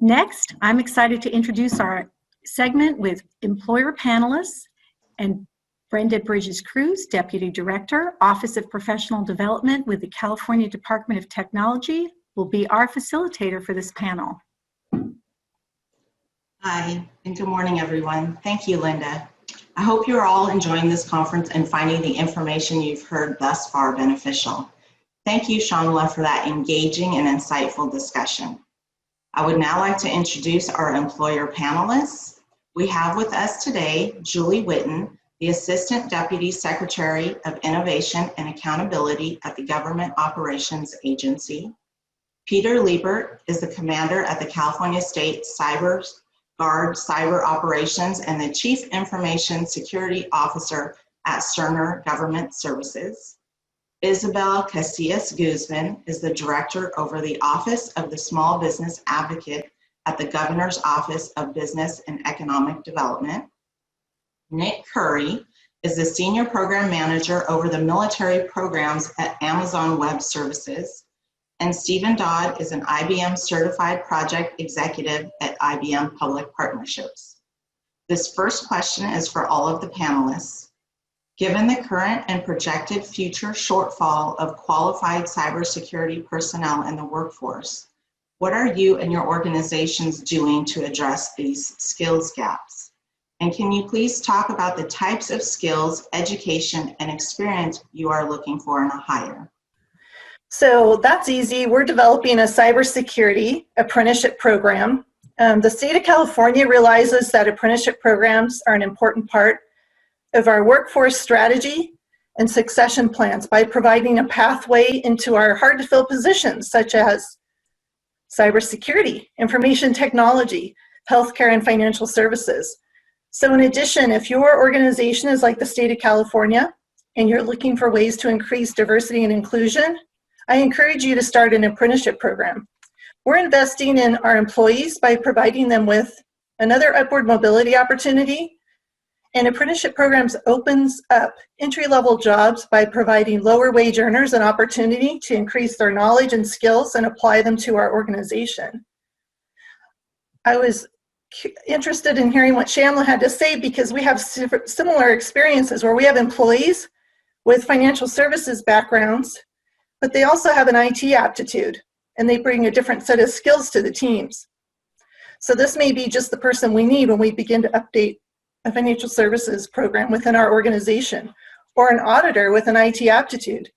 Next, I'm excited to introduce our segment with employer panelists, and Brenda Bridges-Cruz, Deputy Director, Office of Professional Development with the California Department of Technology, will be our facilitator for this panel. Hi, and good morning, everyone. Thank you, Linda. I hope you're all enjoying this conference and finding the information you've heard thus far beneficial. Thank you, Shanla, for that engaging and insightful discussion. I would now like to introduce our employer panelists. We have with us today Julie Witten, the Assistant Deputy Secretary of Innovation and Accountability at the Government Operations Agency. Peter Liebert is the Commander at the California State Cyber Guard Cyber Operations and the Chief Information Security Officer at Cerner Government Services. Isabel Casillas Guzman is the Director over the Office of the Small Business Advocate at the Governor's Office of Business and Economic Development. Nick Curry is the Senior Program Manager over the military programs at Amazon Web Services. And Stephen Dodd is an IBM Certified Project Executive at IBM Public Partnerships. This first question is for all of the panelists. Given the current and projected future shortfall of qualified cybersecurity personnel in the workforce, what are you and your organizations doing to address these skills gaps? And can you please talk about the types of skills, education, and experience you are looking for in a hire? So that's easy. We're developing a cybersecurity apprenticeship program. The state of California realizes that apprenticeship programs are an important part of our workforce strategy and succession plans by providing a pathway into our hard-to-fill positions such as cybersecurity, information technology, healthcare, and financial services. So in addition, if your organization is like the state of California and you're looking for ways to increase diversity and inclusion, I encourage you to start an apprenticeship program. We're investing in our employees by providing them with another upward mobility opportunity. And apprenticeship programs opens up entry-level jobs by providing lower wage earners an opportunity to increase their knowledge and skills and apply them to our organization. I was interested in hearing what Shamla had to say because we have similar experiences where we have employees with financial services backgrounds, but they also have an IT aptitude and they bring a different set of skills to the teams. So this may be just the person we need when we begin to update a financial services program within our organization, or an auditor with an IT aptitude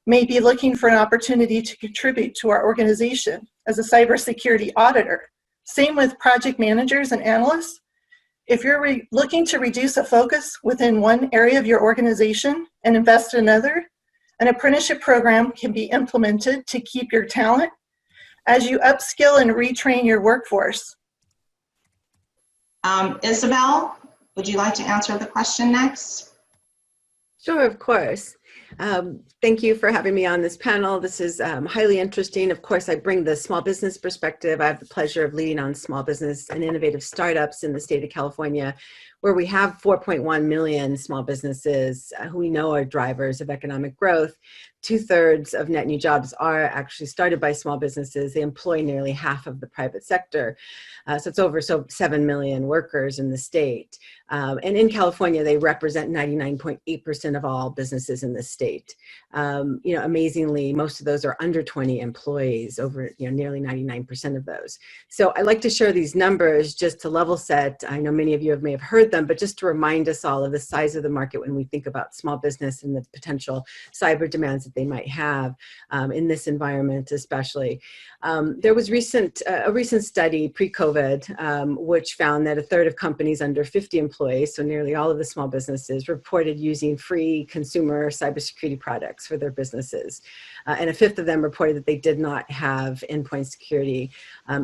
may be looking for an opportunity to contribute to our organization as a cybersecurity auditor. Same with project managers and analysts. If you're looking to reduce a focus within one area of your organization and invest in another, an apprenticeship program can be implemented to keep your talent as you upskill and retrain your workforce. Isabel, would you like to answer the question next? Sure, of course. Thank you for having me on this panel. This is highly interesting. Of course, I bring the small business perspective. I have the pleasure of leading on small business and innovative startups in the state of California, where we have 4.1 million small businesses who we know are drivers of economic growth. 2/3 of net new jobs are actually started by small businesses. They employ nearly half of the private sector. So it's over 7 million workers in the state. And in California, they represent 99.8% of all businesses in the state. Amazingly, most of those are under 20 employees, over nearly 99% of those. So I like to share these numbers just to level set. I know many of you may have heard them, but just to remind us all of the size of the market when we think about small business and the potential cyber demands that they might have in this environment especially. There was a recent study pre-COVID which found that 1/3 of companies under 50 employees, so nearly all of the small businesses, reported using free consumer cybersecurity products for their businesses. And 1/5 of them reported that they did not have endpoint security.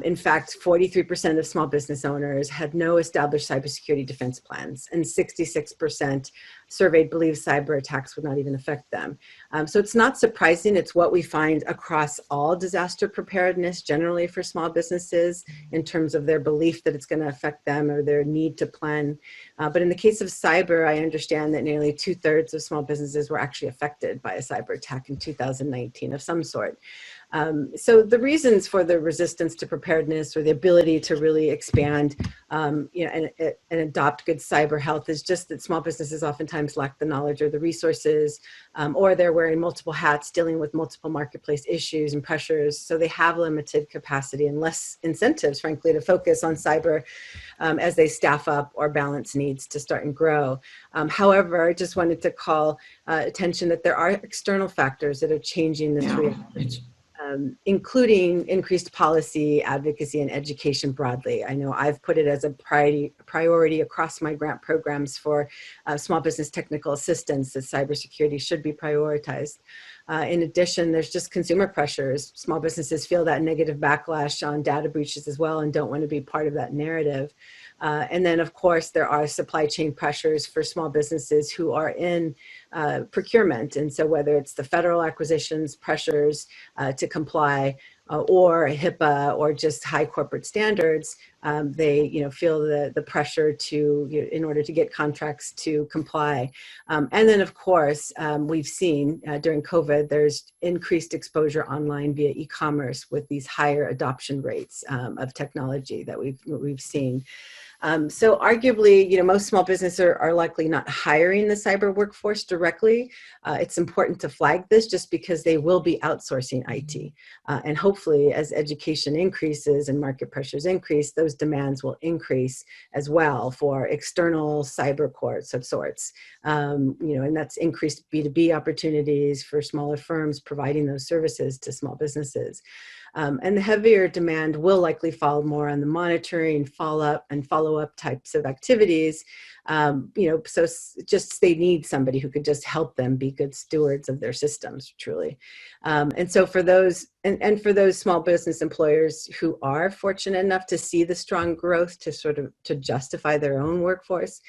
In fact, 43% of small business owners had no established cybersecurity defense plans, and 66% surveyed believe cyber attacks would not even affect them. So it's not surprising. It's what we find across all disaster preparedness generally for small businesses in terms of their belief that it's going to affect them or their need to plan. But in the case of cyber, I understand that nearly 2/3 of small businesses were actually affected by a cyber attack in 2019 of some sort. So the reasons for the resistance to preparedness or the ability to really expand and adopt good cyber health is just that small businesses oftentimes lack the knowledge or the resources, or they're wearing multiple hats, dealing with multiple marketplace issues and pressures. So they have limited capacity and less incentives, frankly, to focus on cyber as they staff up or balance needs to start and grow. However, I just wanted to call attention that there are external factors that are changing this reality. Including increased policy, advocacy, and education broadly. I know I've put it as a priority across my grant programs for small business technical assistance that cybersecurity should be prioritized. In addition, there's just consumer pressures. Small businesses feel that negative backlash on data breaches as well and don't want to be part of that narrative. And then, of course, there are supply chain pressures for small businesses who are in procurement. And so whether it's the federal acquisitions pressures to comply or HIPAA or just high corporate standards, they feel the pressure to, in order to get contracts to comply. And then, of course, we've seen during COVID, there's increased exposure online via e-commerce with these higher adoption rates of technology that we've seen. So arguably, most small businesses are likely not hiring the cyber workforce directly. It's important to flag this just because they will be outsourcing IT. And hopefully, as education increases and market pressures increase, those demands will increase as well for external cyber courts of sorts. And that's increased B2B opportunities for smaller firms providing those services to small businesses. And the heavier demand will likely fall more on the monitoring, follow-up types of activities. So just they need somebody who could just help them be good stewards of their systems, truly. And so for those for those small business employers who are fortunate enough to see the strong growth to justify their own workforce,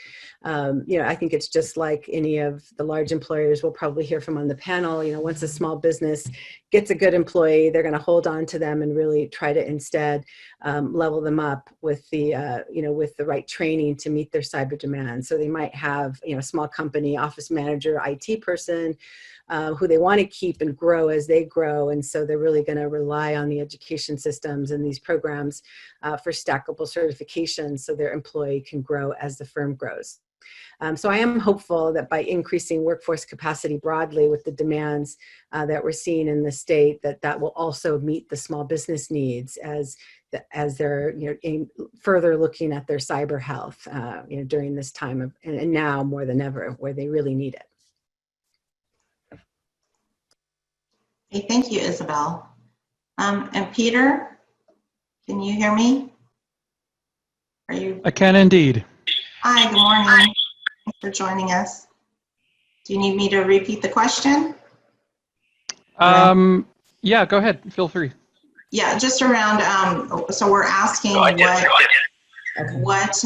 I think it's just like any of the large employers we'll probably hear from on the panel. Once a small business gets a good employee, they're going to hold on to them and really try to instead level them up with with the right training to meet their cyber demands. So they might have a small company office manager, IT person, who they want to keep and grow as they grow. And so they're really going to rely on the education systems and these programs for stackable certifications so their employee can grow as the firm grows. So I am hopeful that by increasing workforce capacity broadly with the demands that we're seeing in the state, that will also meet the small business needs as they're further looking at their cyber health during this time of and now more than ever where they really need it. Okay, thank you, Isabel. And Peter, can you hear me? Are you? I can indeed. Hi, good morning. Thanks for joining us. Do you need me to repeat the question? Yeah, go ahead. Feel free. Yeah, just around, so we're asking what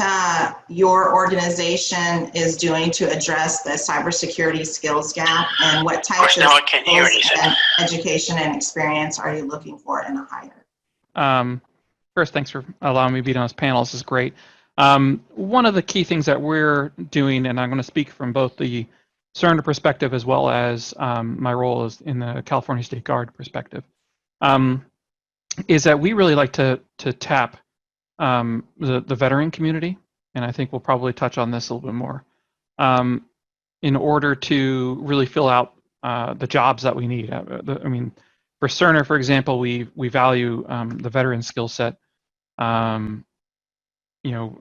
your organization is doing to address the cybersecurity skills gap and what types of skills and education and experience are you looking for in a hire? First, thanks for allowing me to be on this panel. This is great. One of the key things that we're doing, and I'm going to speak from both the CERN perspective as well as my role is in the California State Guard perspective, is that we really like to tap the veteran community, and I think we'll probably touch on this a little bit more, in order to really fill out the jobs that we need. For Cerner, for example, we value the veteran skill set,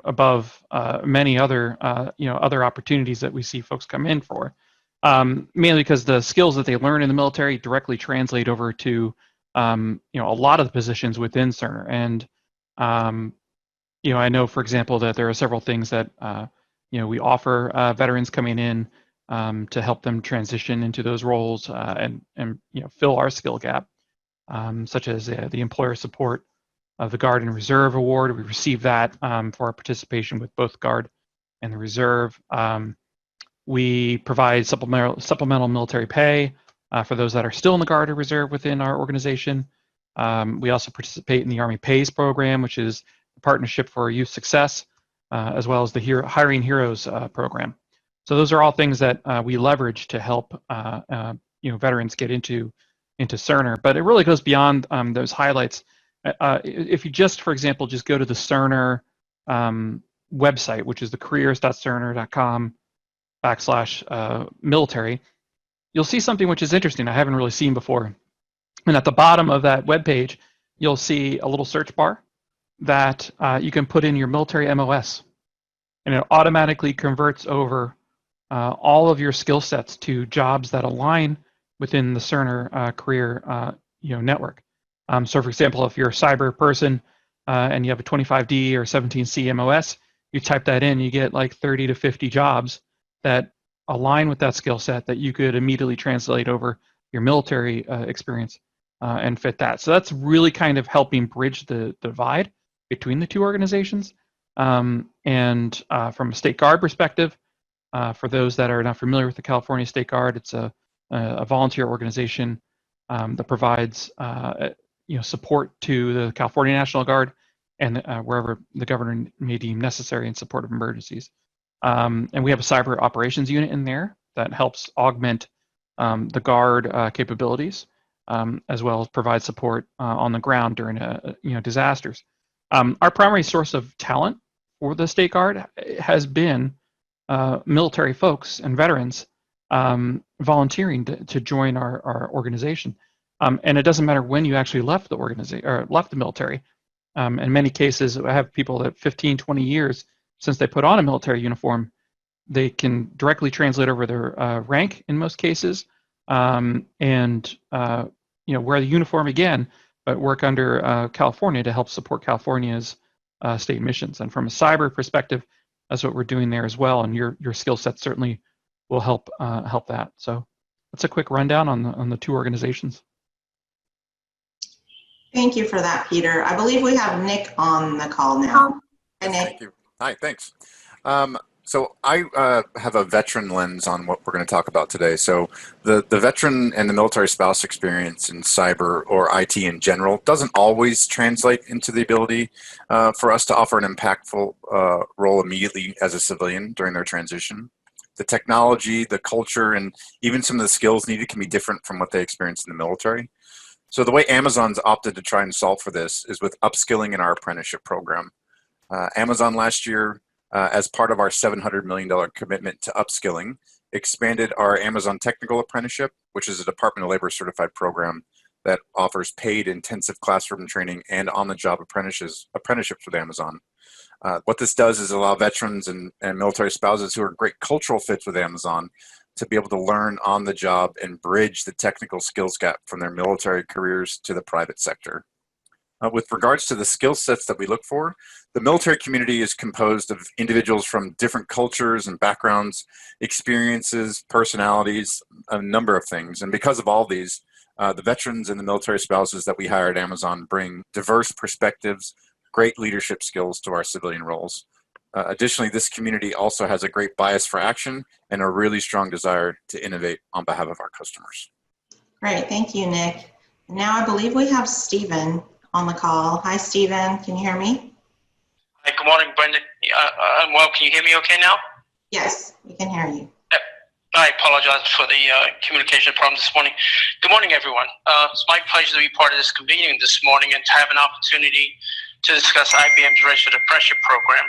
above many other other opportunities that we see folks come in for, mainly because the skills that they learn in the military directly translate over to a lot of the positions within Cerner. And I know, for example, that there are several things that we offer veterans coming in to help them transition into those roles and fill our skill gap, such as the employer support of the Guard and Reserve Award. We received that for our participation with both Guard and the Reserve. We provide supplemental military pay for those that are still in the Guard or Reserve within our organization. We also participate in the Army Pays program, which is a partnership for youth success, as well as the Hiring Heroes program. So those are all things that we leverage to help veterans get into into Cerner. But it really goes beyond those highlights. If you just, for example, just go to the Cerner website, which is the careers.cerner.com/military, you'll see something which is interesting I haven't really seen before. And at the bottom of that webpage, you'll see a little search bar that you can put in your military MOS. And it automatically converts over all of your skill sets to jobs that align within the Cerner career network. So for example, if you're a cyber person and you have a 25D or 17C MOS, you type that in, you get like 30 to 50 jobs that align with that skill set that you could immediately translate over your military experience and fit that. So that's really kind of helping bridge the divide between the two organizations. And from a State Guard perspective, for those that are not familiar with the California State Guard, it's a volunteer organization that provides support to the California National Guard and wherever the governor may deem necessary in support of emergencies. And we have a cyber operations unit in there that helps augment the Guard capabilities, as well as provide support on the ground during disasters. Our primary source of talent for the State Guard has been military folks and veterans volunteering to join our organization. And it doesn't matter when you actually left the organization or left the military. In many cases, I have people that 15, 20 years since they put on a military uniform, they can directly translate over their rank in most cases, and wear the uniform again, but work under California to help support California's state missions. And from a cyber perspective, that's what we're doing there as well. And your skill set certainly will help that. So that's a quick rundown on the two organizations. Thank you for that, Peter. I believe we have Nick on the call now. Hi, Nick. Thank you. Hi, thanks. So I have a veteran lens on what we're going to talk about today. So the veteran and the military spouse experience in cyber or IT in general doesn't always translate into the ability for us to offer an impactful role immediately as a civilian during their transition. The technology, the culture, and even some of the skills needed can be different from what they experience in the military. So the way Amazon's opted to try and solve for this is with upskilling in our apprenticeship program. Amazon last year, as part of our $700 million commitment to upskilling, expanded our Amazon Technical Apprenticeship, which is a Department of Labor certified program that offers paid intensive classroom training and on-the-job apprenticeships with Amazon. What this does is allow veterans and military spouses who are great cultural fits with Amazon to be able to learn on the job and bridge the technical skills gap from their military careers to the private sector. With regards to the skill sets that we look for, the military community is composed of individuals from different cultures and backgrounds, experiences, personalities, a number of things. And because of all these, the veterans and the military spouses that we hire at Amazon bring diverse perspectives, great leadership skills to our civilian roles. Additionally, this community also has a great bias for action and a really strong desire to innovate on behalf of our customers. Great, thank you, Nick. Now I believe we have Stephen on the call. Hi, Stephen, can you hear me? Hi, good morning, Brenda. I'm well. Can you hear me okay now? Yes, we can hear you. I apologize for the communication problem this morning. Good morning, everyone. It's my pleasure to be part of this convening this morning and to have an opportunity to discuss IBM's Registered Apprenticeship Program.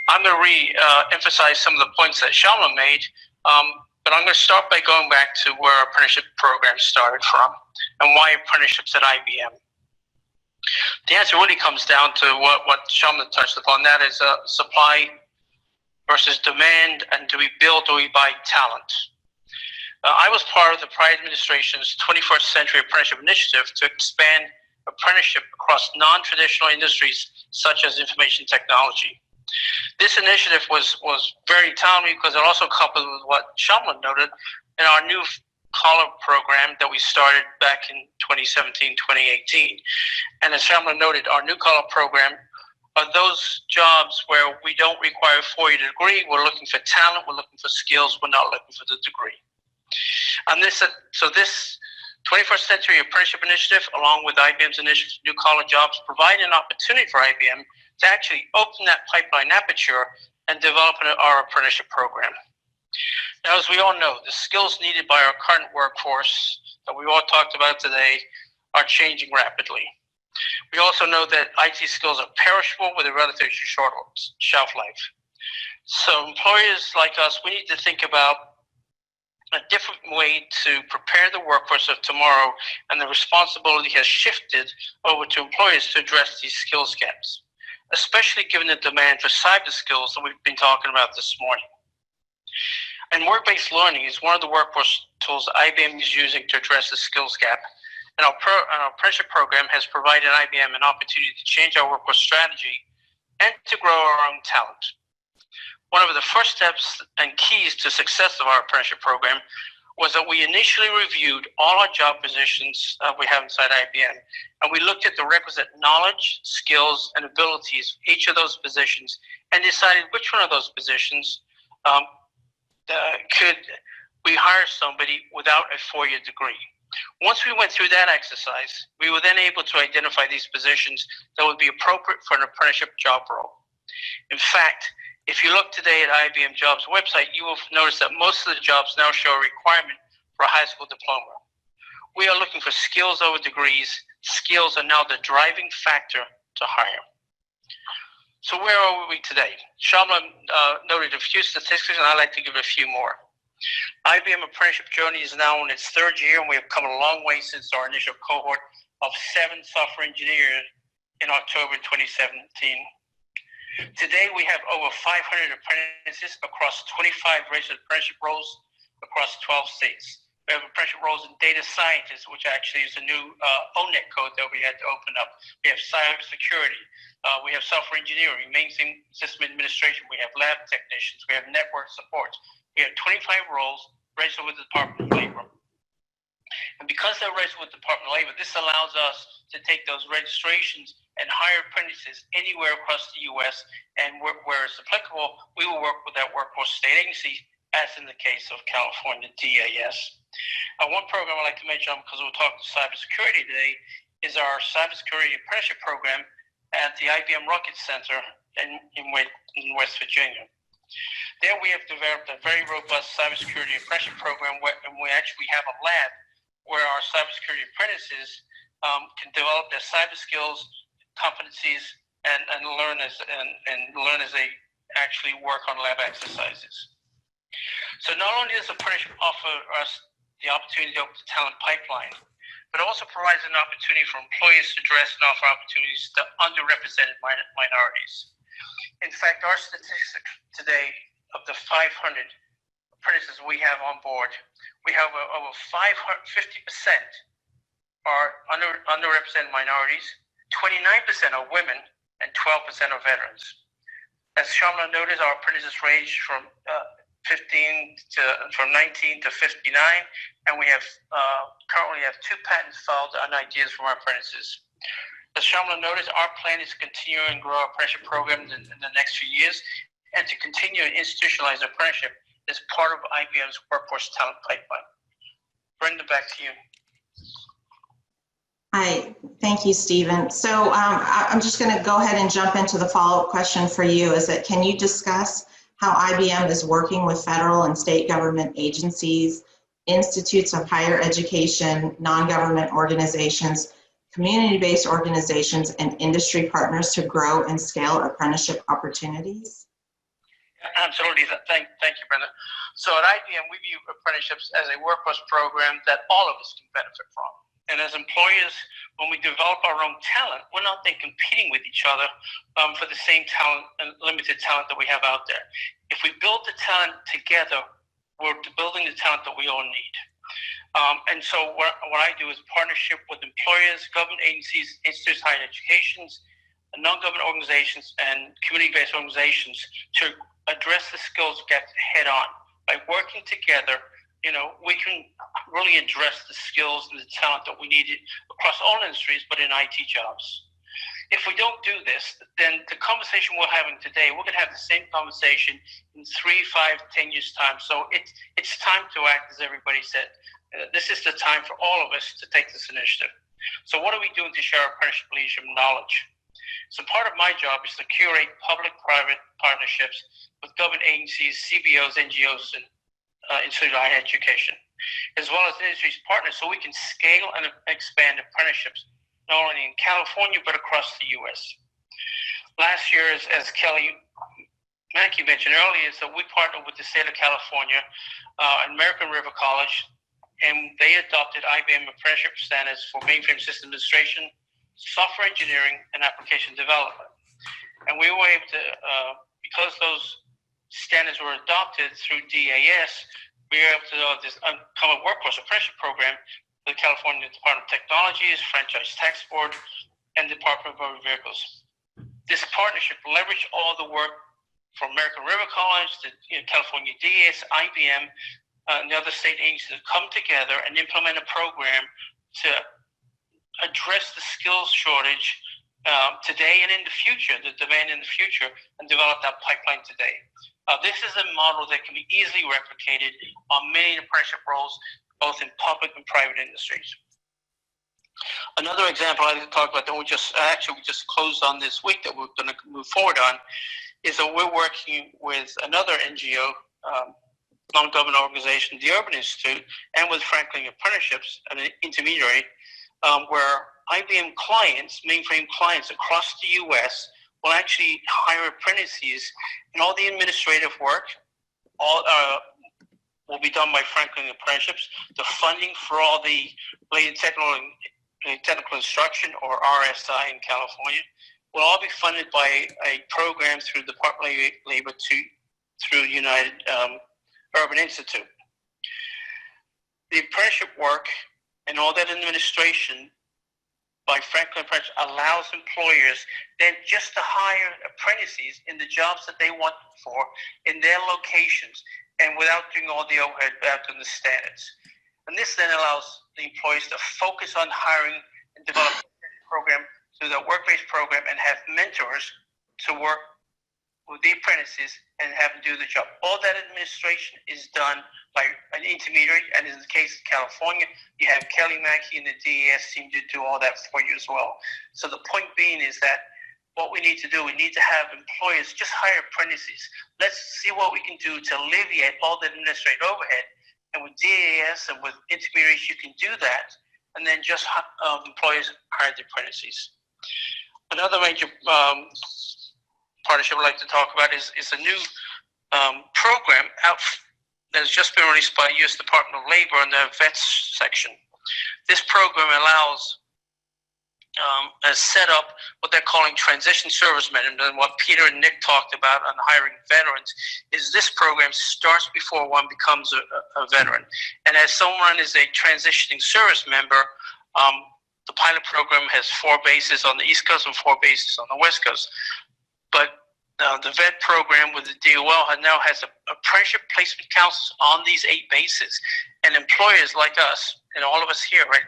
I'm going to re-emphasize some of the points that Shalma made, but I'm going to start by going back to where our apprenticeship program started from and why apprenticeships at IBM. The answer really comes down to what Shalma touched upon, that is supply versus demand, and do we build or we buy talent? I was part of the prior administration's 21st Century Apprenticeship Initiative to expand apprenticeship across non-traditional industries such as information technology. This initiative was very timely because it also coupled with what Shalma noted in our new collar program that we started back in 2017, 2018. And as Shalma noted, our new collar program are those jobs where we don't require a 4-year degree. We're looking for talent, we're looking for skills, we're not looking for the degree. And this 21st Century Apprenticeship Initiative, along with IBM's initiative New Collar Jobs, provide an opportunity for IBM to actually open that pipeline aperture and develop our apprenticeship program. Now, as we all know, the skills needed by our current workforce that we've all talked about today are changing rapidly. We also know that IT skills are perishable with a relatively short shelf life. So employers like us, we need to think about a different way to prepare the workforce of tomorrow, and the responsibility has shifted over to employers to address these skills gaps, especially given the demand for cyber skills that we've been talking about this morning. And work-based learning is one of the workforce tools IBM is using to address the skills gap. And our apprenticeship program has provided IBM an opportunity to change our workforce strategy and to grow our own talent. One of the first steps and keys to success of our apprenticeship program was that we initially reviewed all our job positions we have inside IBM, and we looked at the requisite knowledge, skills, and abilities of each of those positions and decided which one of those positions could we hire somebody without a four-year degree. Once we went through that exercise, we were then able to identify these positions that would be appropriate for an apprenticeship job role. In fact, if you look today at IBM Jobs website, you will notice that most of the jobs now show a requirement for a high school diploma. We are looking for skills over degrees. Skills are now the driving factor to hire. So where are we today? Shamla noted a few statistics, and I'd like to give a few more. IBM apprenticeship journey is now in its third year, and we have come a long way since our initial cohort of 7 software engineers in October 2017. Today, we have over 500 apprentices across 25 registered apprenticeship roles across 12 states. We have apprenticeship roles in data scientists, which actually is a new ONET code that we had to open up. We have cybersecurity. We have software engineering, mainframe system administration. We have lab technicians. We have network support. We have 25 roles registered with the Department of Labor. And because they're registered with the Department of Labor, this allows us to take those registrations and hire apprentices anywhere across the U.S. And where it's applicable, we will work with that workforce state agency, as in the case of California DAS. One program I'd like to mention, because we'll talk to cybersecurity today, is our Cybersecurity Apprenticeship program at the IBM Rocket Center in West Virginia. There we have developed a very robust cybersecurity apprenticeship program, and we actually have a lab where our cybersecurity apprentices can develop their cyber skills, competencies, and learn as they actually work on lab exercises. So not only does apprenticeship offer us the opportunity to open the talent pipeline, but also provides an opportunity for employers to address and offer opportunities to underrepresented minorities. In fact, our statistic today of the 500 apprentices we have on board, we have over 50% are underrepresented minorities, 29% are women, and 12% are veterans. As Shamla noted, our apprentices range from 19 to 59, and we have currently have 2 patents filed on ideas from our apprentices. As Shamla noted, our plan is to continue and grow our apprenticeship programs in the next few years, and to continue and institutionalize apprenticeship as part of IBM's workforce talent pipeline. Brenda, back to you. Hi, thank you, Stephen. So I'm just going to go ahead and jump into the follow-up question for you. Is that, can you discuss how IBM is working with federal and state government agencies, institutes of higher education, non-government organizations, community-based organizations, and industry partners to grow and scale apprenticeship opportunities? Absolutely. Thank you, Brenda. So at IBM, we view apprenticeships as a workforce program that all of us can benefit from. And as employers, when we develop our own talent, we're not then competing with each other for the same talent and limited talent that we have out there. If we build the talent together, we're building the talent that we all need. And so what I do is partnership with employers, government agencies, institutes of higher education, non-government organizations, and community-based organizations to address the skills gap head on. By working together, we can really address the skills and the talent that we need across all industries, but in IT jobs. If we don't do this, then the conversation we're having today, we're going to have the same conversation in 3, 5, 10 years' time. So it's time to act, as everybody said. This is the time for all of us to take this initiative. So what are we doing to share our apprenticeship leadership knowledge? So part of my job is to curate public-private partnerships with government agencies, CBOs, NGOs, and institutes of higher education. as well as industry's partners, so we can scale and expand apprenticeships, not only in California, but across the U.S. Last year, as Kelly Mackey mentioned earlier, is that we partnered with the state of California and American River College, and they adopted IBM apprenticeship standards for mainframe system administration, software engineering, and application development. And we were able to, because those standards were adopted through DAS, we were able to come a workforce apprenticeship program with the California Department of Technology's Franchise Tax Board and Department of Motor Vehicles. This partnership leveraged all the work from American River College, the California DAS, IBM, and the other state agencies to come together and implement a program to address the skills shortage today and in the future, the demand in the future, and develop that pipeline today. This is a model that can be easily replicated on many apprenticeship roles, both in public and private industries. Another example I'd like to talk about that we just closed on this week that we're going to move forward on is that we're working with another NGO, non-government organization, the Urban Institute, and with Franklin Apprenticeships, an intermediary, where IBM clients, mainframe clients across the U.S. will actually hire apprentices, and all the administrative work will be done by Franklin Apprenticeships. The funding for all the related technical instruction, or RSI in California, will all be funded by a program through the Department of Labor through United Urban Institute. The apprenticeship work and all that administration by Franklin Apprenticeship allows employers then just to hire apprentices in the jobs that they want them for in their locations, and without doing all the overhead, without doing the standards. And this then allows the employees to focus on hiring and develop a program through the work-based program and have mentors to work with the apprentices and have them do the job. All that administration is done by an intermediary, and in the case of California, you have Kelly Mackey and the DES team to do all that for you as well. So the point being is that what we need to do, we need to have employers just hire apprentices. Let's see what we can do to alleviate all the administrative overhead. And with DAS and with intermediaries, you can do that, and then just employers hire the apprentices. Another major partnership I'd like to talk about is a new program out that has just been released by U.S. Department of Labor in the VETS section. This program allows has set up what they're calling transition servicemen, and then what Peter and Nick talked about on hiring veterans is this program starts before one becomes a veteran. And as someone is a transitioning service member, the pilot program has 4 bases on the East Coast and 4 bases on the West Coast. But the VET program with the DOL now has apprenticeship placement counselors on these 8 bases, and employers like us and all of us here, right?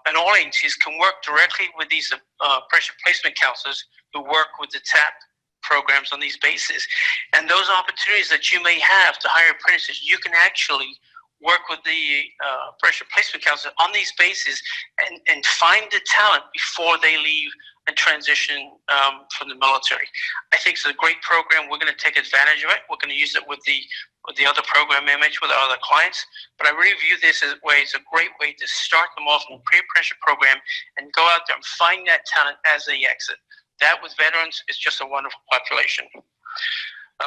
And all agencies can work directly with these apprenticeship placement counselors who work with the TAP programs on these bases. And those opportunities that you may have to hire apprentices, you can actually work with the apprenticeship placement counselors on these bases and find the talent before they leave and transition from the military. I think it's a great program. We're going to take advantage of it. We're going to use it with the other program image with our other clients. But I really view this as a great way to start them off in a pre-apprenticeship program and go out there and find that talent as they exit. That with veterans is just a wonderful population.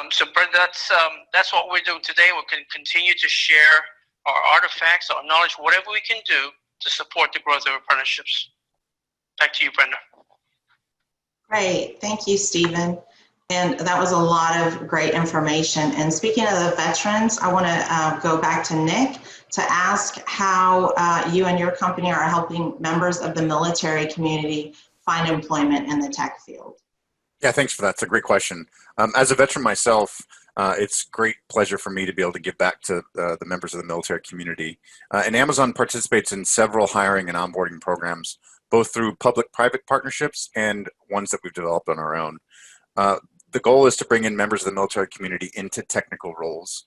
So Brenda, that's what we're doing today. We're going to continue to share our artifacts, our knowledge, whatever we can do to support the growth of apprenticeships. Back to you, Brenda. Great, thank you, Stephen. And that was a lot of great information. And speaking of the veterans, I want to go back to Nick to ask how you and your company are helping members of the military community find employment in the tech field. Yeah, thanks for that. It's a great question. As a veteran myself, it's great pleasure for me to be able to give back to the members of the military community. And Amazon participates in several hiring and onboarding programs, both through public-private partnerships and ones that we've developed on our own. The goal is to bring in members of the military community into technical roles.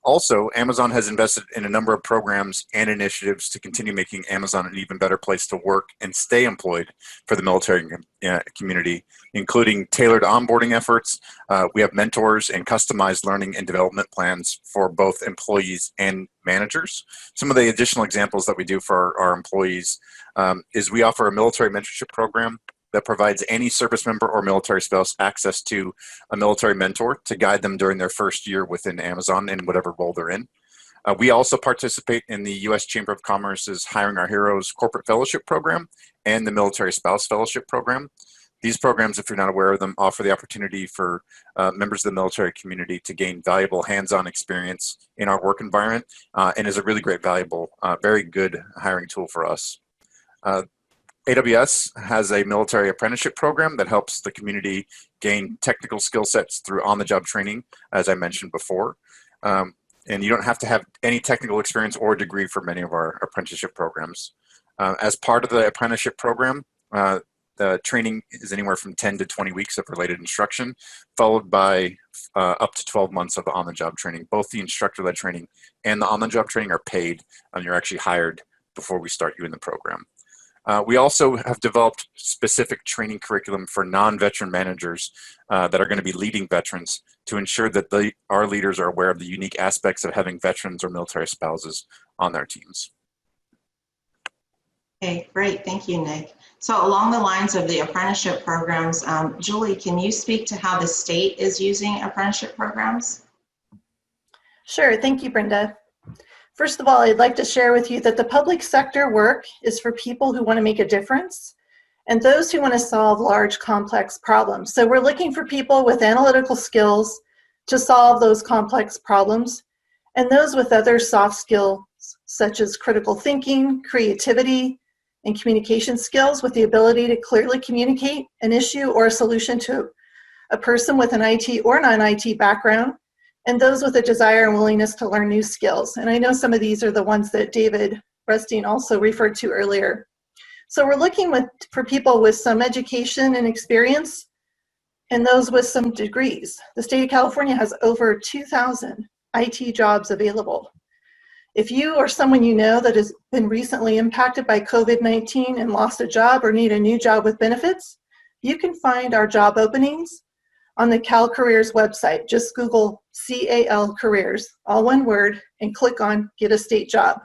Also, Amazon has invested in a number of programs and initiatives to continue making Amazon an even better place to work and stay employed for the military community, including tailored onboarding efforts. We have mentors and customized learning and development plans for both employees and managers. Some of the additional examples that we do for our employees is we offer a military mentorship program that provides any service member or military spouse access to a military mentor to guide them during their first year within Amazon in whatever role they're in. We also participate in the U.S. Chamber of Commerce's Hiring Our Heroes Corporate Fellowship Program and the Military Spouse Fellowship Program. These programs, if you're not aware of them, offer the opportunity for members of the military community to gain valuable hands-on experience in our work environment and is a really great, valuable, very good hiring tool for us. AWS has a military apprenticeship program that helps the community gain technical skill sets through on-the-job training, as I mentioned before. And you don't have to have any technical experience or degree for many of our apprenticeship programs. As part of the apprenticeship program, the training is anywhere from 10 to 20 weeks of related instruction, followed by up to 12 months of on-the-job training. Both the instructor-led training and the on-the-job training are paid, and you're actually hired before we start you in the program. We also have developed specific training curriculum for non-veteran managers that are going to be leading veterans to ensure that our leaders are aware of the unique aspects of having veterans or military spouses on their teams. Okay, great. Thank you, Nick. So along the lines of the apprenticeship programs, Julie, can you speak to how the state is using apprenticeship programs? Sure, thank you, Brenda. First of all, I'd like to share with you that the public sector work is for people who want to make a difference and those who want to solve large, complex problems. So we're looking for people with analytical skills to solve those complex problems and those with other soft skills such as critical thinking, creativity, and communication skills with the ability to clearly communicate an issue or a solution to a person with an IT or non-IT background, and those with a desire and willingness to learn new skills. And I know some of these are the ones that David Rustine also referred to earlier. So we're looking for people with some education and experience and those with some degrees. The state of California has over 2,000 IT jobs available. If you or someone you know that has been recently impacted by COVID-19 and lost a job or need a new job with benefits, you can find our job openings on the Cal Careers website. Just Google CAL Careers, all one word, and click on Get a State Job.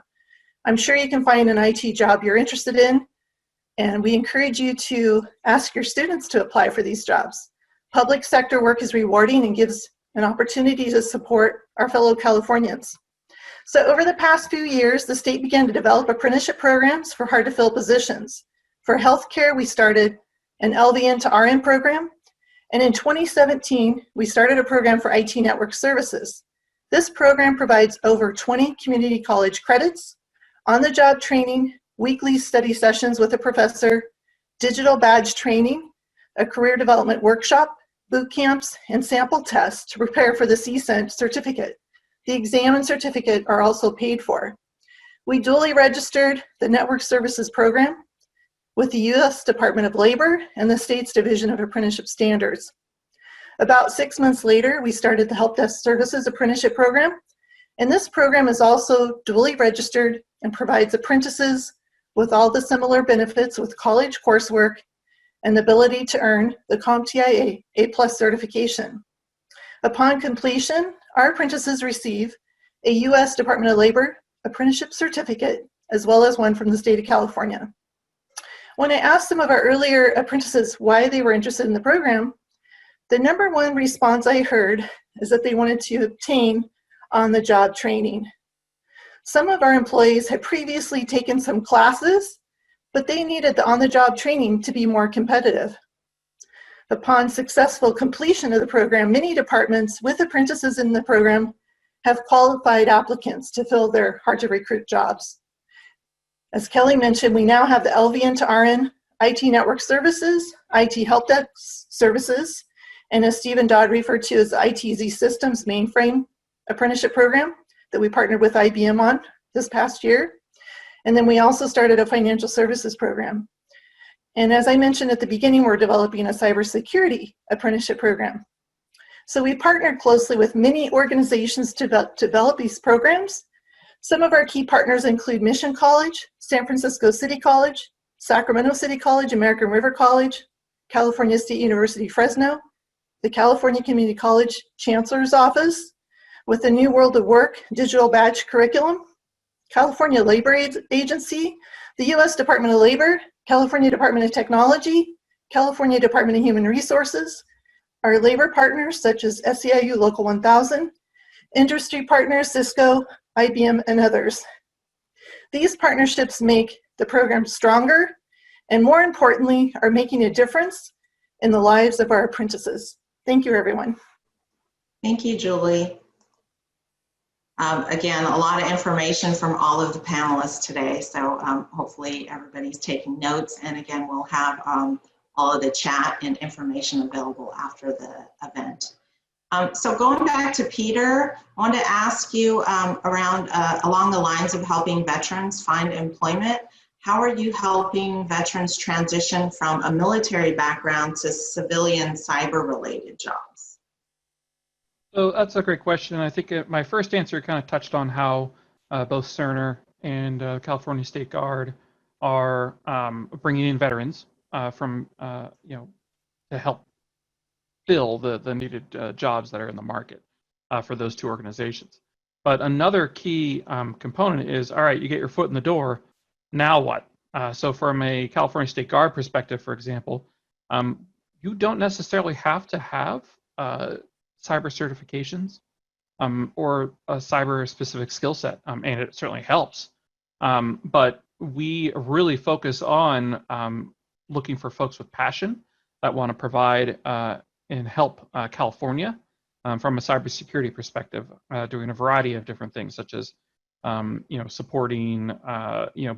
I'm sure you can find an IT job you're interested in, and we encourage you to ask your students to apply for these jobs. Public sector work is rewarding and gives an opportunity to support our fellow Californians. So over the past few years, the state began to develop apprenticeship programs for hard-to-fill positions. For healthcare, we started an LVN to RN program, and in 2017, we started a program for IT network services. This program provides over 20 community college credits, on-the-job training, weekly study sessions with a professor, digital badge training, a career development workshop, boot camps, and sample tests to prepare for the CCENT certificate. The exam and certificate are also paid for. We duly registered the Network Services Program with the U.S. Department of Labor and the state's Division of Apprenticeship Standards. About 6 months later, we started the Help Desk Services Apprenticeship Program, and this program is also duly registered and provides apprentices with all the similar benefits with college coursework and the ability to earn the CompTIA A+ certification. Upon completion, our apprentices receive a U.S. Department of Labor apprenticeship certificate, as well as one from the state of California. When I asked some of our earlier apprentices why they were interested in the program, the number one response I heard is that they wanted to obtain on-the-job training. Some of our employees had previously taken some classes, but they needed the on-the-job training to be more competitive. Upon successful completion of the program, many departments with apprentices in the program have qualified applicants to fill their hard-to-recruit jobs. As Kelly mentioned, we now have the LVN to RN, IT Network Services, IT Help Desk Services, and as Stephen Dodd referred to as the ITZ Systems Mainframe Apprenticeship Program that we partnered with IBM on this past year. And then we also started a Financial Services Program. And as I mentioned at the beginning, we're developing a Cybersecurity Apprenticeship Program. So we partnered closely with many organizations to develop these programs. Some of our key partners include Mission College, San Francisco City College, Sacramento City College, American River College, California State University, Fresno, the California Community College Chancellor's Office, with the New World of Work digital badge curriculum, California Labor Agency, the U.S. Department of Labor, California Department of Technology, California Department of Human Resources, our labor partners such as SEIU Local 1000, industry partners Cisco, IBM, and others. These partnerships make the program stronger and, more importantly, are making a difference in the lives of our apprentices. Thank you, everyone. Thank you, Julie. Again, a lot of information from all of the panelists today, so hopefully everybody's taking notes. And again, we'll have all of the chat and information available after the event. So going back to Peter, I want to ask you along the lines of helping veterans find employment, how are you helping veterans transition from a military background to civilian cyber-related jobs? So that's a great question. I think my first answer kind of touched on how both Cerner and California State Guard are bringing in veterans from to help fill the needed jobs that are in the market for those two organizations. But another key component is, all right, you get your foot in the door, now what? So from a California State Guard perspective, for example, you don't necessarily have to have cyber certifications or a cyber specific skill set, and it certainly helps. But we really focus on looking for folks with passion that want to provide and help California from a cybersecurity perspective, doing a variety of different things, such as supporting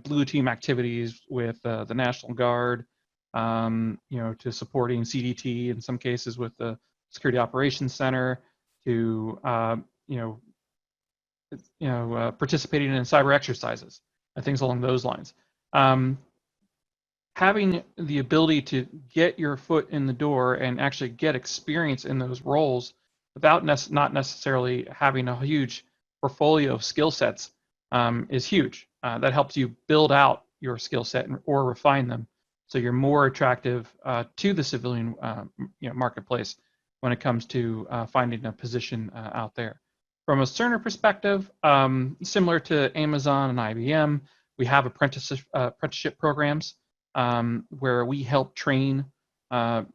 blue team activities with the National Guard, to supporting CDT in some cases with the Security Operations Center, to participating in cyber exercises and things along those lines. Having the ability to get your foot in the door and actually get experience in those roles without not necessarily having a huge portfolio of skill sets is huge. That helps you build out your skill set or refine them so you're more attractive to the civilian marketplace when it comes to finding a position out there. From a Cerner perspective, similar to Amazon and IBM, we have apprenticeship programs where we help train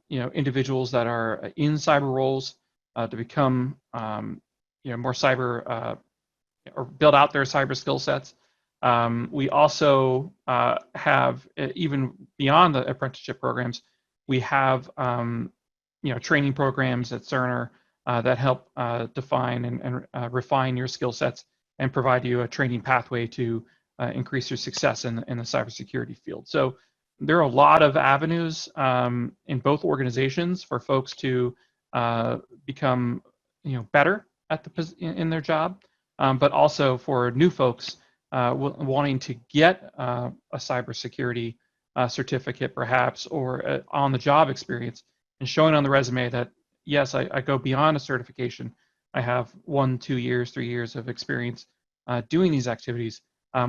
individuals that are in cyber roles to become more cyber or build out their cyber skill sets. We also have, even beyond the apprenticeship programs, we have training programs at Cerner that help define and refine your skill sets and provide you a training pathway to increase your success in the cybersecurity field. So there are a lot of avenues in both organizations for folks to become better at in their job, but also for new folks wanting to get a cybersecurity certificate perhaps, or on-the-job experience, and showing on the resume that, yes, I go beyond a certification. I have 1, 2 years, 3 years of experience doing these activities.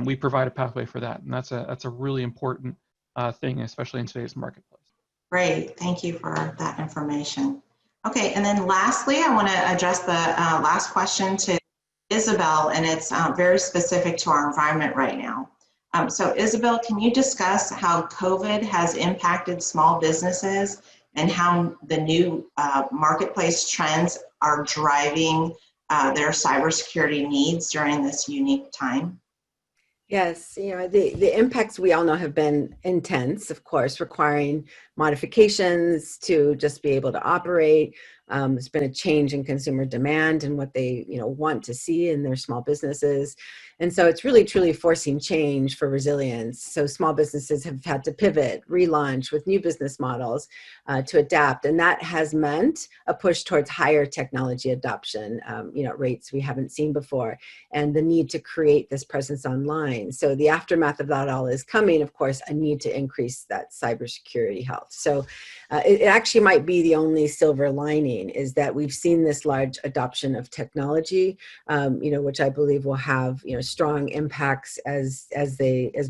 We provide a pathway for that, and that's a really important thing, especially in today's marketplace. Great, thank you for that information. Okay, and then lastly, I want to address the last question to Isabel, and it's very specific to our environment right now. So Isabel, can you discuss how COVID has impacted small businesses and how the new marketplace trends are driving their cybersecurity needs during this unique time? Yes, the impacts we all know have been intense, of course, requiring modifications to just be able to operate. There's been a change in consumer demand and what they want to see in their small businesses. And so it's really truly forcing change for resilience. So small businesses have had to pivot, relaunch with new business models to adapt. And that has meant a push towards higher technology adoption, rates we haven't seen before, and the need to create this presence online. So the aftermath of that all is coming, of course, a need to increase that cybersecurity health. So it actually might be the only silver lining seen, is that we've seen this large adoption of technology, which I believe will have, strong impacts as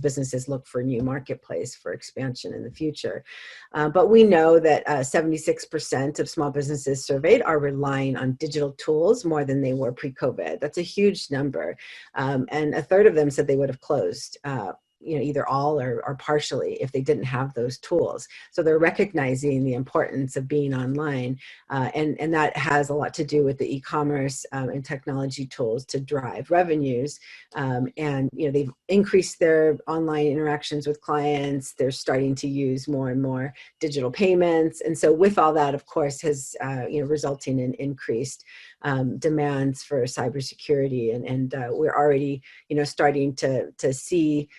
businesses look for new marketplace for expansion in the future. But we know that 76% of small businesses surveyed are relying on digital tools more than they were pre-COVID. That's a huge number. And a third of them said they would have closed, either all or partially if they didn't have those tools. So they're recognizing the importance of being online. And that has a lot to do with the e-commerce and technology tools to drive revenues. And they've increased their online interactions with clients. They're starting to use more and more digital payments. And so with all that, of course, has resulting in increased demands for cybersecurity. And we're already starting to see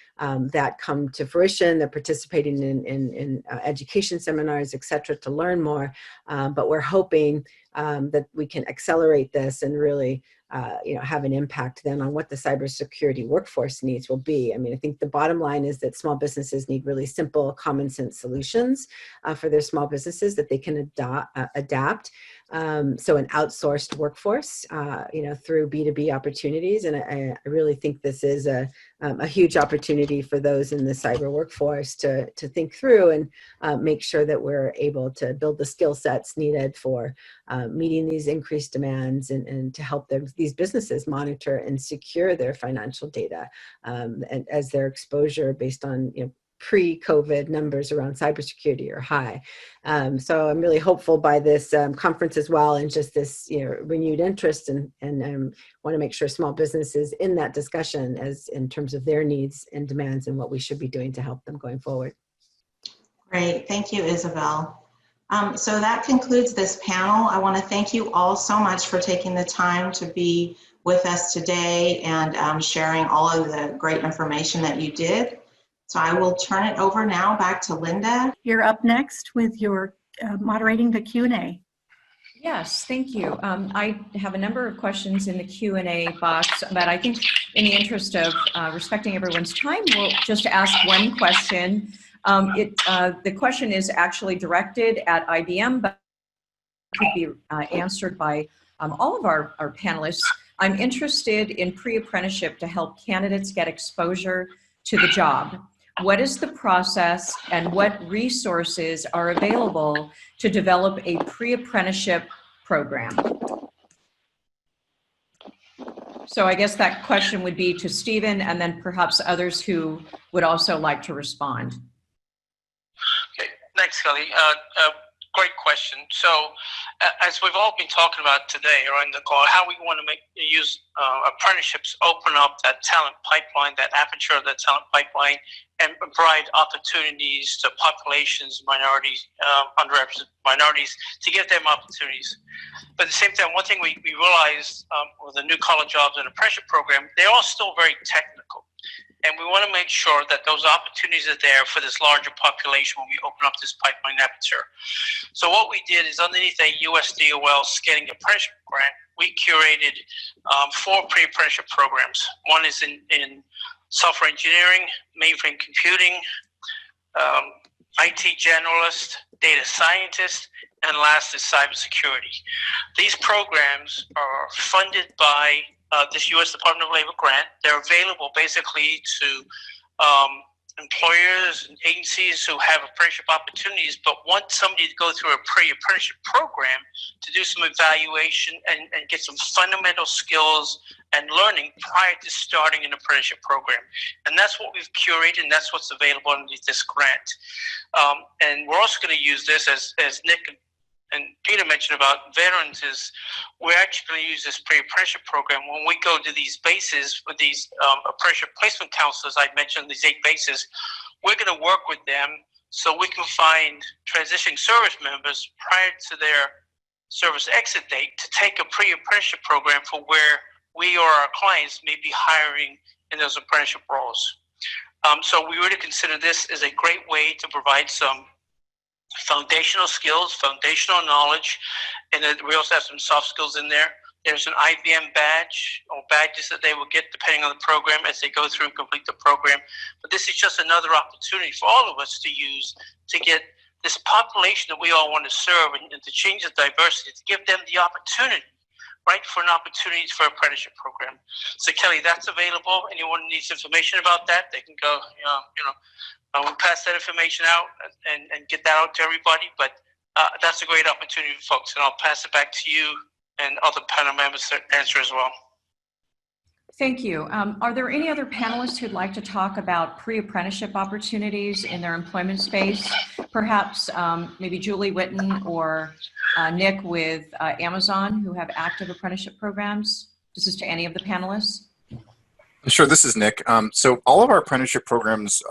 that come to fruition. They're participating in education seminars, et cetera, to learn more. But we're hoping that we can accelerate this and really have an impact then on what the cybersecurity workforce needs will be. I mean, I think the bottom line is that small businesses need really simple, common sense solutions for their small businesses that they can adapt. So an outsourced workforce, through B2B opportunities. And I really think this is a huge opportunity for those in the cyber workforce to think through and make sure that we're able to build the skill sets needed for meeting these increased demands and to help these businesses monitor and secure their financial data and as their exposure based on pre-COVID numbers around cybersecurity are high. So I'm really hopeful by this conference as well, and just this renewed interest and want to make sure small businesses in that discussion as in terms of their needs and demands and what we should be doing to help them going forward. Great, thank you, Isabel. So that concludes this panel. I want to thank you all so much for taking the time to be with us today and sharing all of the great information that you did. So I will turn it over now back to Linda. You're up next with your moderating the Q&A. Yes, thank you. I have a number of questions in the Q&A box, but I think in the interest of respecting everyone's time, we'll just ask one question. The question is actually directed at IBM, but could be answered by all of our panelists. I'm interested in pre-apprenticeship to help candidates get exposure to the job. What is the process and what resources are available to develop a pre-apprenticeship program? So I guess that question would be to Stephen and then perhaps others who would also like to respond. Okay, thanks, Kelly. Great question. So as we've all been talking about today or in the call, how we want to use apprenticeships, open up that talent pipeline, that aperture of that talent pipeline, and provide opportunities to populations, minorities, underrepresented minorities, to give them opportunities. But at the same time, one thing we realized with the new college jobs and apprenticeship program, they're all still very technical. And we want to make sure that those opportunities are there for this larger population when we open up this pipeline aperture. So what we did is underneath a USDOL Scaling Apprenticeship Grant, we curated 4 pre-apprenticeship programs. One is in software engineering, mainframe computing, IT generalist, data scientist, and last is cybersecurity. These programs are funded by this U.S. Department of Labor grant. They're available basically to employers and agencies who have apprenticeship opportunities but want somebody to go through a pre-apprenticeship program to do some evaluation and get some fundamental skills and learning prior to starting an apprenticeship program. And that's what we've curated, and that's what's available underneath this grant. And we're also going to use this, as Nick and Peter mentioned about veterans, is we're actually going to use this pre-apprenticeship program when we go to these bases with these apprenticeship placement counselors. I mentioned these 8 bases. We're going to work with them so we can find transitioning service members prior to their service exit date to take a pre-apprenticeship program for where we or our clients may be hiring in those apprenticeship roles. So we really consider this as a great way to provide some foundational skills, foundational knowledge, and then we also have some soft skills in there. There's an IBM badge or badges that they will get depending on the program as they go through and complete the program. But this is just another opportunity for all of us to use to get this population that we all want to serve and to change the diversity, to give them the opportunity, right, for an opportunity for apprenticeship program. So Kelly, that's available. Anyone needs information about that, they can go, we'll pass that information out and get that out to everybody. But that's a great opportunity for folks, and I'll pass it back to you and other panel members to answer as well. Thank you. Are there any other panelists who'd like to talk about pre-apprenticeship opportunities in their employment space? Perhaps maybe Julie Witten or Nick with Amazon, who have active apprenticeship programs. This is to any of the panelists. Sure, this is Nick. So all of our apprenticeship programs,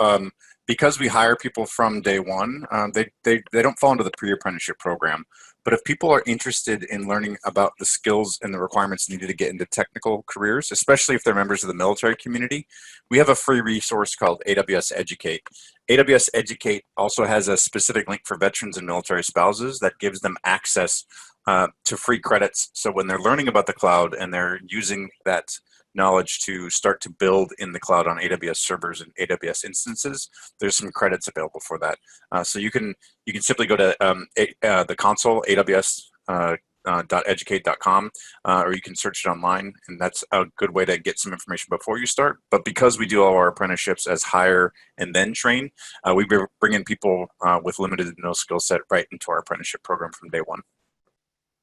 because we hire people from day one, they don't fall into the pre-apprenticeship program. But if people are interested in learning about the skills and the requirements needed to get into technical careers, especially if they're members of the military community, we have a free resource called AWS Educate. AWS Educate also has a specific link for veterans and military spouses that gives them access to free credits. So when they're learning about the cloud and they're using that knowledge to start to build in the cloud on AWS servers and AWS instances, there's some credits available for that. So you can simply go to the console, aws.educate.com, or you can search it online, and that's a good way to get some information before you start. But because we do all our apprenticeships as hire and then train, we bring in people with limited to no skill set right into our apprenticeship program from day one.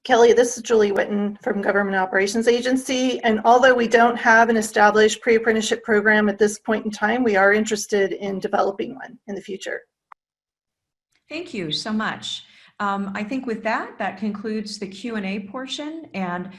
Kelly, this is Julie Witten from Government Operations Agency, and although we don't have an established pre-apprenticeship program at this point in time, we are interested in developing one in the future. Thank you so much. I think with that concludes the Q&A portion, and